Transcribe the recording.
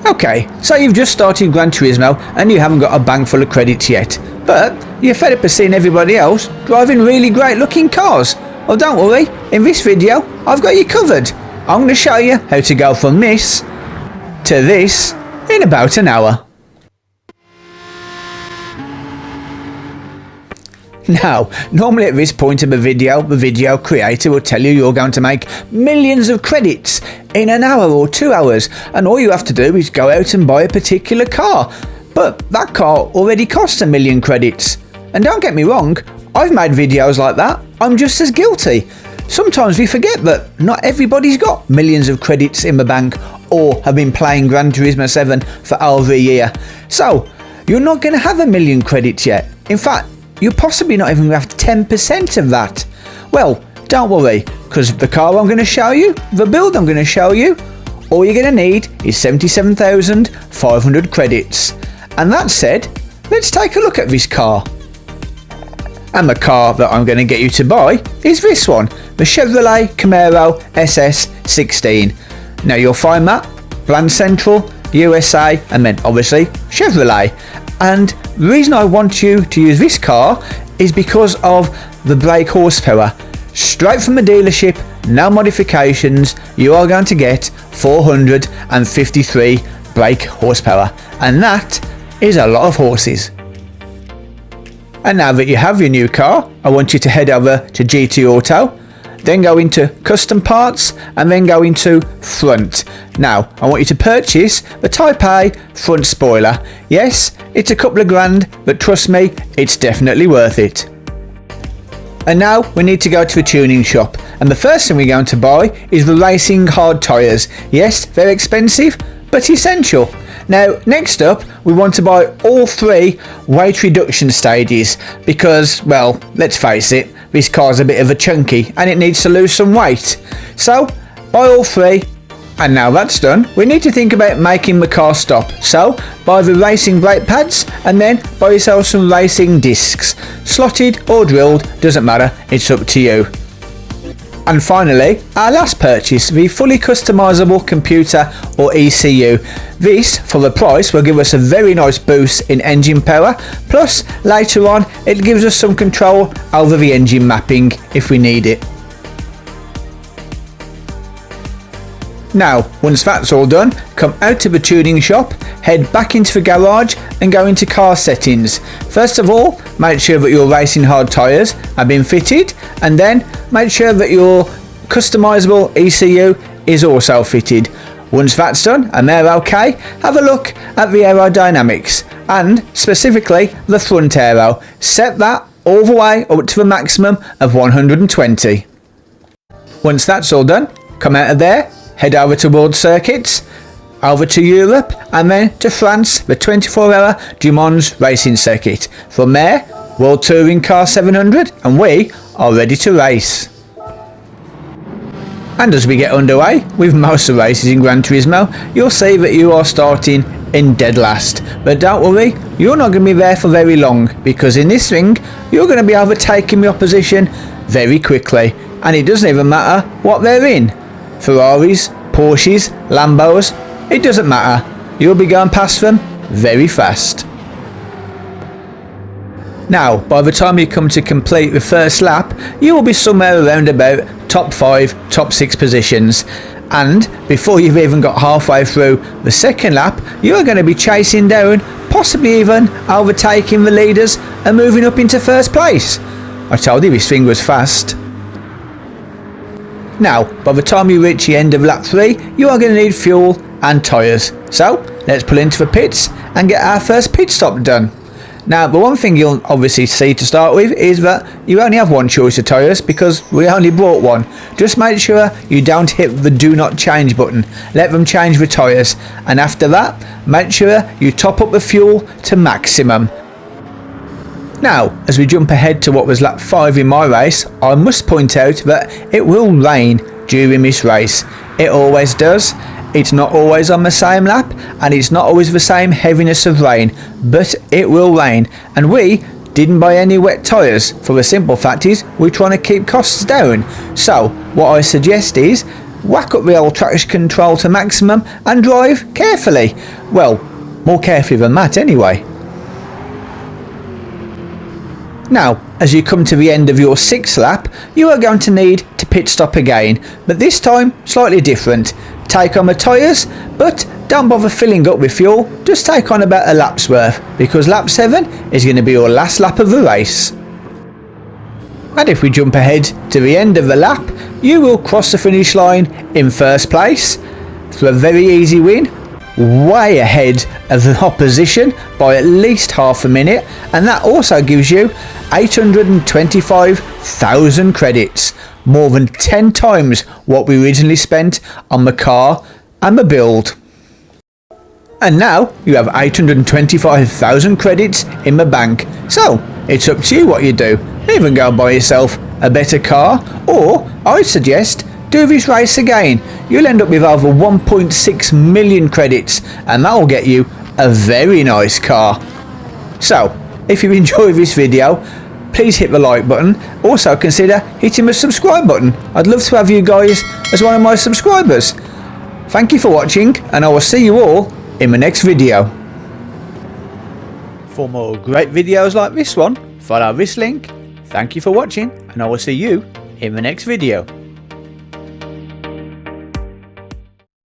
Okay, so you've just started Gran Turismo and you haven't got a bank full of credits yet, but you're fed up of seeing everybody else driving really great looking cars. Well, don't worry, in this video I've got you covered. I'm going to show you how to go from this to this in about an hour. Now, normally at this point of the video creator will tell you you're going to make millions of credits in an hour or 2 hours, and all you have to do is go out and buy a particular car. But that car already costs 1 million credits. And don't get me wrong, I've made videos like that. I'm just as guilty. Sometimes we forget that not everybody's got millions of credits in the bank or have been playing Gran Turismo 7 for over a year. So, you're not going to have 1 million credits yet. In fact, you're possibly not even going to have 10% of that. Well, don't worry, because the car I'm going to show you, the build I'm going to show you, all you're going to need is 77,500 credits. And that said, let's take a look at this car. And the car that I'm going to get you to buy is this one, the Chevrolet Camaro SS 16. Now you'll find that Brand Central, USA, and then obviously Chevrolet. And the reason I want you to use this car is because of the brake horsepower. Straight from the dealership, no modifications, you are going to get 453 brake horsepower. And that is a lot of horses. And now that you have your new car, I want you to head over to GT Auto, then go into custom parts and then go into front. Now I want you to purchase the Type A front spoiler. Yes, it's a couple of grand, but trust me, it's definitely worth it. And now we need to go to a tuning shop, and the first thing we're going to buy is the racing hard tyres. Yes, very expensive, but essential. Now next up we want to buy all 3 weight reduction stages because, well, let's face it, this car's a bit of a chunky and it needs to lose some weight. So buy all 3, and now that's done, we need to think about making the car stop. So buy the racing brake pads and then buy yourself some racing discs. Slotted or drilled, doesn't matter, it's up to you. And finally, our last purchase, the fully customisable computer or ECU. This, for the price, will give us a very nice boost in engine power, plus later on it gives us some control over the engine mapping if we need it. Now, once that's all done, come out to the tuning shop, head back into the garage and go into car settings. First of all, make sure that your racing hard tyres have been fitted, and then make sure that your customisable ECU is also fitted. Once that's done and they're okay, have a look at the aerodynamics and specifically the front aero. Set that all the way up to the maximum of 120. Once that's all done, come out of there, head over to World Circuits, over to Europe, and then to France, the 24-hour Du Mans racing circuit. From there, World Touring Car 700, and we are ready to race. And as we get underway with most of the races in Gran Turismo, you'll see that you are starting in dead last. But don't worry, you're not going to be there for very long, because in this ring, you're going to be overtaking the opposition very quickly. And it doesn't even matter what they're in. Ferraris, Porsches, Lambos, it doesn't matter. You'll be going past them very fast. Now, by the time you come to complete the first lap, you will be somewhere around about top 5, top 6 positions. And before you've even got halfway through the second lap, you are going to be chasing down, possibly even overtaking the leaders and moving up into first place. I told you this thing was fast. Now, by the time you reach the end of lap 3, you are going to need fuel and tyres. So, let's pull into the pits and get our first pit stop done. Now, the one thing you'll obviously see to start with is that you only have one choice of tyres because we only bought one. Just make sure you don't hit the do not change button. Let them change the tyres. And after that, make sure you top up the fuel to maximum. Now, as we jump ahead to what was lap 5 in my race, I must point out that it will rain during this race. It always does. It's not always on the same lap, and it's not always the same heaviness of rain, but it will rain. And we didn't buy any wet tyres, for the simple fact is we're trying to keep costs down. So what I suggest is whack up the old traction control to maximum and drive carefully. Well, more carefully than that anyway. Now, as you come to the end of your 6th lap, you are going to need to pit stop again, but this time slightly different. Take on the tyres, but don't bother filling up with fuel, just take on about a lap's worth, because lap 7 is going to be your last lap of the race. And if we jump ahead to the end of the lap, you will cross the finish line in 1st place through a very easy win, way ahead of the opposition by at least half a minute, and that also gives you 825,000 credits, more than 10 times what we originally spent on the car and the build. And now you have 825,000 credits in the bank, so it's up to you what you do. Even go and buy yourself a better car, or I'd suggest do this race again. You'll end up with over 1.6 million credits, and that will get you a very nice car. So if you enjoy this video, please hit the like button. Also consider hitting the subscribe button. I'd love to have you guys as one of my subscribers. Thank you for watching, and I will see you all in the next video. For more great videos like this one, follow this link. Thank you for watching, and I will see you in the next video.